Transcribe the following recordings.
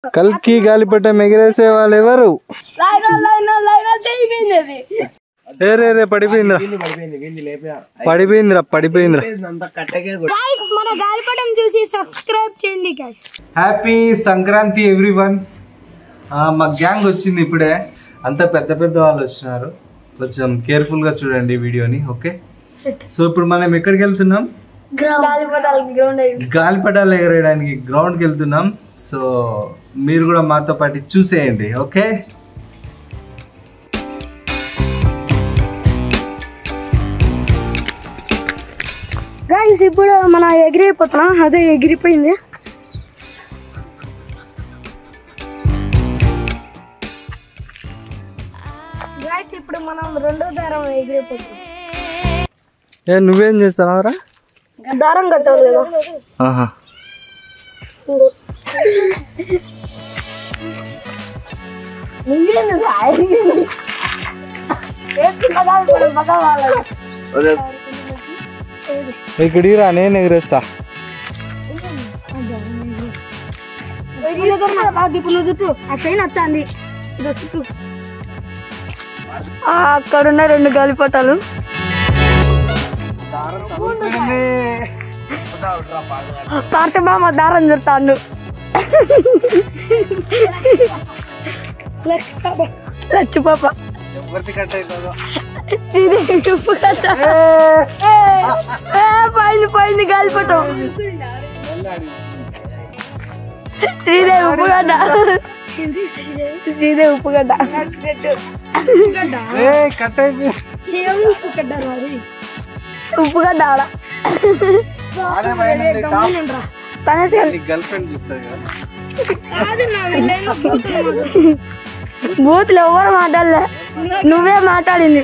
కల్కి గాలిపటం ఎగిరేసే వాళ్ళు ఎవరు? పడిపోయిందిరా. Happy Sankranti everyone. మా గ్యాంగ్ వచ్చింది ఇప్పుడే. అంత పెద్ద పెద్ద వాళ్ళు వచ్చినారు. కొంచెం కేర్ఫుల్ గా చూడండి వీడియోని. ఓకే, సో ఇప్పుడు మనం ఎక్కడికి వెళ్తున్నాం? గాలిపటాలు ఎగరేయడానికి గ్రౌండ్ కి వెళ్తున్నాం. సో మీరు కూడా మాతో పాటు చూసేయండి. ఓకే, గైస్ ఇప్పుడు మన ఎగిరిపోతున్నాం. అదే ఎగిరిపోయింది. గైస్ ఇప్పుడు మనం రెండో దారం ఎగిరిపోతున్నాం. నువ్వేం చేస్తున్నావురా? దారం కట్టాలి కదా. ఇక్కడ నేను ఎగిరేస్తా. అక్కడున్న రెండు గాలిపటాలు. పార్టీ మామ దారం చుడతాను. లచ్చు పాప పోయింది గాలిపటం. శ్రీదేవి ఉప్పుగడ్డ. ఉప్పుగడ్డ ఆడ బూతులు ఎవరు మాట్లాడలే, నువ్వే మాట్లాడింది.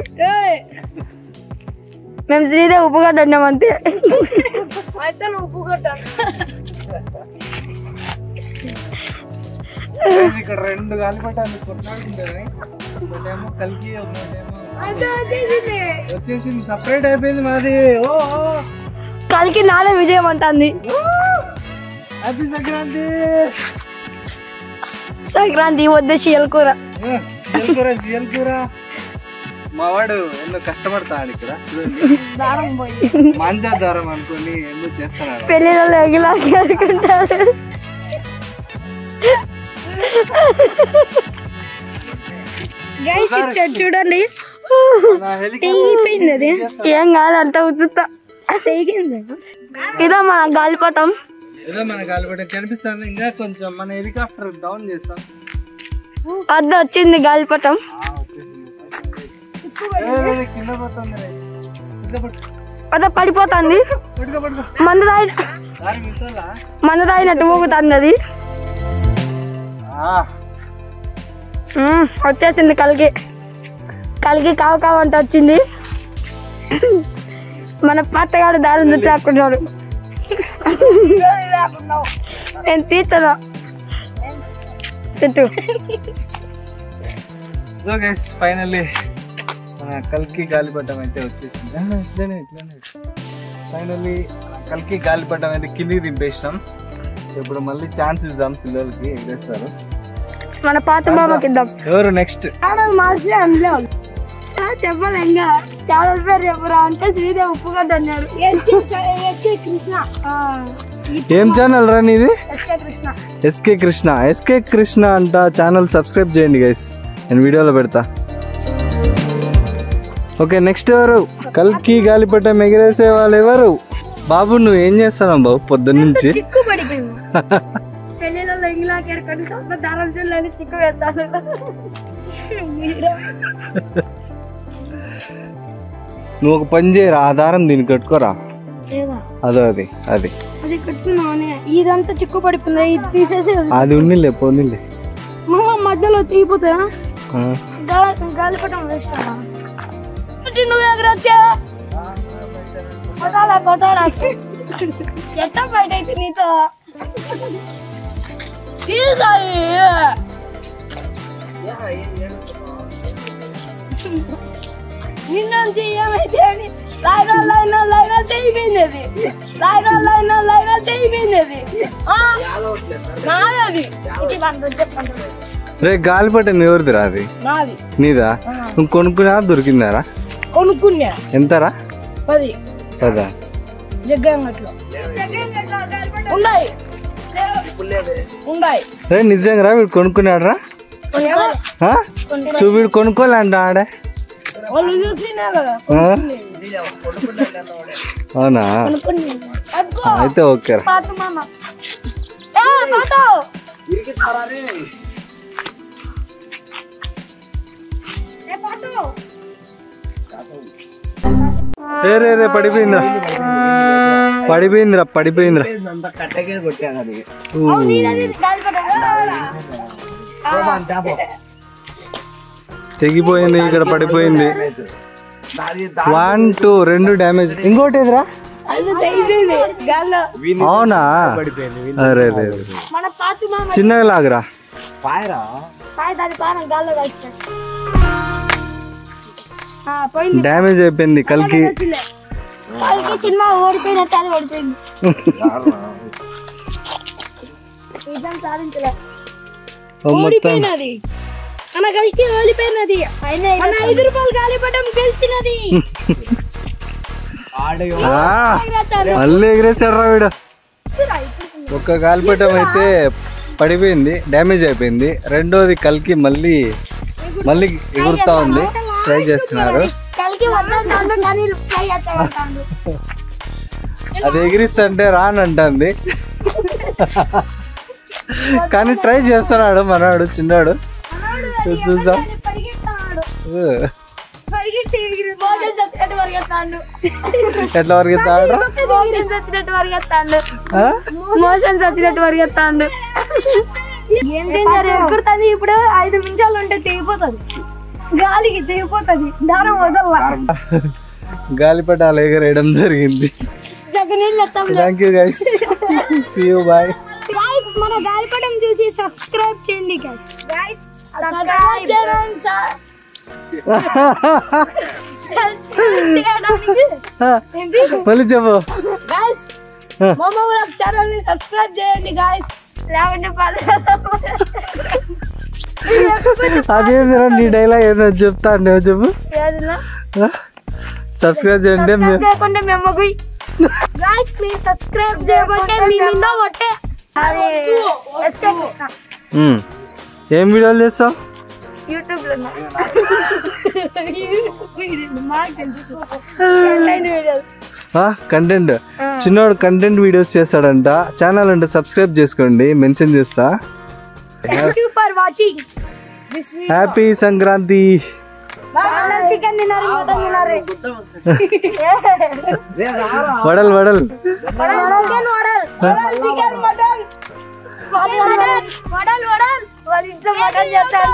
మేము శ్రీదేవి ఉప్పుగడ్డ అన్నామంతే. ఇక్కడ రెండు గాలిపటాలు కలిగి వచ్చేసింది. సపరేట్ అయిపోయింది మాది. కలికి నాదే విజయం అంటుంది. హ్యాపీ సంక్రాంతి. సంక్రాంతి వద్ద షియల్ కూర. మా వాడు ఎన్నో కష్టపడతాడు ఇక్కడ. మాంజా దారం అనుకుని ఎందుకు చేస్తున్నాడు. పెళ్ళిళ్ళలో ఎగిలాగి అనుకుంటారు. చూడండి తెగిపోయింది. అది ఏం కాదు, అంత ఉత్తుతా తెగింది. ఇదో మన గాలిపటం. కనిపిస్తాను. ఇంకా కొంచెం మన హెలికాప్టర్ డౌన్ చేస్తాం. అద్ద వచ్చింది గాలిపటం. అదే పడిపోతుంది. మందు తాగినట్టు ఊగుతుంది అది. వచ్చేసింది కలిగి. కావు కావు అంటే వచ్చింది. మన పట్టగాడు దారం చుట్టూ ఆడుకుంటున్నాడు. నేను తీర్చదా చుట్టూ. ఫైనల్లీ మన కల్కి గాలిపటం అయితే వచ్చేసింది. ఫైనల్లీ కల్కి గాలిపటం అయితే కిందికి దింపేసినాం. ఇప్పుడు మళ్ళీ ఛాన్స్ ఇద్దాం పిల్లలకి, ఎగరేస్తారు. మన పాత మామకి ఇద్దాం. ఎవరు నెక్స్ట్? మార్చి అందులో చెప్పాలి. ఇంకా ఛానల్ పేరు చెప్పరా అంటే శ్రీదేవి ఉప్పుగడ్డ అన్నాడు. ఏం ఛానల్ రా నీది? ఎస్కే కృష్ణ అంట. ఛానల్ సబ్స్క్రైబ్ చేయండి గైస్, నేను వీడియోలో పెడతా. ఓకే, నెక్స్ట్ ఎవరు? కల్కి గాలిపటం ఎగిరేసే వాళ్ళు ఎవరు? బాబు నువ్వు ఏం చేస్తున్నావు బాబు పొద్దున్న నుంచి? చిక్కు పడిపోయింది. పెళ్ళిళ్ళలో ఇంగ్లాకి ఎరకొని దారం చెల్లని చిక్కు వేస్తాను. నువ్వు ఒక పని చేయరా, ఆ దారం దీన్ని కట్టుకోరా. అదో అది అది అది కట్టుకున్నానే. ఇదంతా చిక్కు పడిపోయింది. ఇది తీసేసి అది ఉన్నిలే పోనీలే. మధ్యలో తీగిపోతాయా గాలిపటం వేస్తా. నువ్వు ఎగరొచ్చా కొట్టాలా ఎట్టా బయట అయితే నీతో తీసాయి. నిన్నంత ఏమైతే అని రే గాలిపటం ఎవరిదిరా అది? నీదా? నువ్వు కొనుక్కున్నా దొరికిందారా? కొనుక్కున్నా. ఎంతరా? 10. రే నిజంగా వీడు కొనుక్కున్నాడు రా? వీడు కొనుక్కోలేంట ఆడే. అవునా? అయితే ఓకే. రే రే పడిపోయిందిరా పడిపోయిందిరా. తెగిపోయింది, ఇక్కడ పడిపోయింది. 1 2 2 డ్యామేజ్. ఇంకోటి ఎదురా? అవునా? అరే చిన్నగా లాగరా. డ్యామేజ్ అయిపోయింది కల్కి. సినిమా ఓడిపోయినట్టు అది ఓడిపోయింది. ఓడిపోయినది మన కలిసి ఓడిపోయినది. మన 5 రూపాయలు గాలిపటం గెలిచినది. మళ్ళీ ఎగిరేసాడు రా వీడు. ఒక్క గాలిపటం అయితే పడిపోయింది, డ్యామేజ్ అయిపోయింది. రెండోది కల్కి మళ్ళీ ఎగురుతా ఉంది, ట్రై చేస్తున్నారు. అది ఎగిరిస్తుంటే రానంటుంది కానీ ట్రై చేస్తున్నాడు మనవాడు చిన్నాడు. చూద్దాం. ఎట్లా వరిగెత్తాడు? మోషన్ వచ్చినట్టు వరిగెత్తాడు. ఎగురుతుంది. ఇప్పుడు 5 నిమిషాలు ఉంటే తెగిపోతుంది, గాలికి తెగిపోతుంది. దారం వదల గాలిపటాలు ఎగరేయడం జరిగింది. Thank you guys, see you, bye. మన గాలిపటం చూసి సబ్స్క్రైబ్ చేయండి గైస్. సబ్స్క్రైబ్ మళ్ళీ చెప్పు గైస్. మామ ఛానల్ ని సబ్స్క్రైబ్ చేయండి గైస్. అదేందిరా నీ డైలాగ్ ఏదో చెప్తా అండి, చెప్పు. సబ్స్క్రైబ్ చేయండి. సబ్స్క్రైబ్ చేయబోతే మీ మీద ఒట్టే. ఏం వీడియోలు చేస్తావు? యూట్యూబ్ లో కంటెంట్. చిన్నవాడు కంటెంట్ వీడియోస్ చేస్తాడంట. ఛానల్ అంటే సబ్స్క్రైబ్ చేసుకోండి, మెన్షన్ చేస్తా. Thank you for watching this video. Happy Sankranti. Chicken తినాలి, మటన్ తినాలి. వడల్ వడల్ చికెన్ మటన్ వడల్ వాళ్ళ ఇంట్లో మటన్ చేస్తారు.